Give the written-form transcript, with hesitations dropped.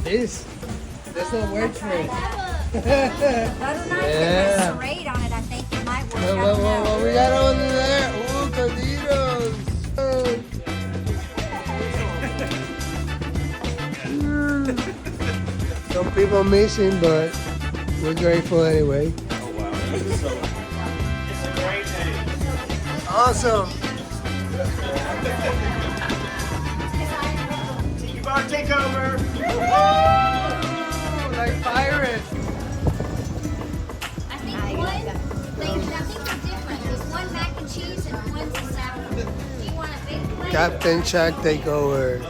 this. There's no word for it. Yeah. Parade on it, I think it might work. What we got over there? Ooh, Coditos. Some people missing, but we're grateful anyway. Oh wow. It's a great day. Awesome. Tiki bar takeover. Like pirates. I think they're different. There's one mac and cheese and one's a salad. Do you want a big plate? Captain Chuck takeover.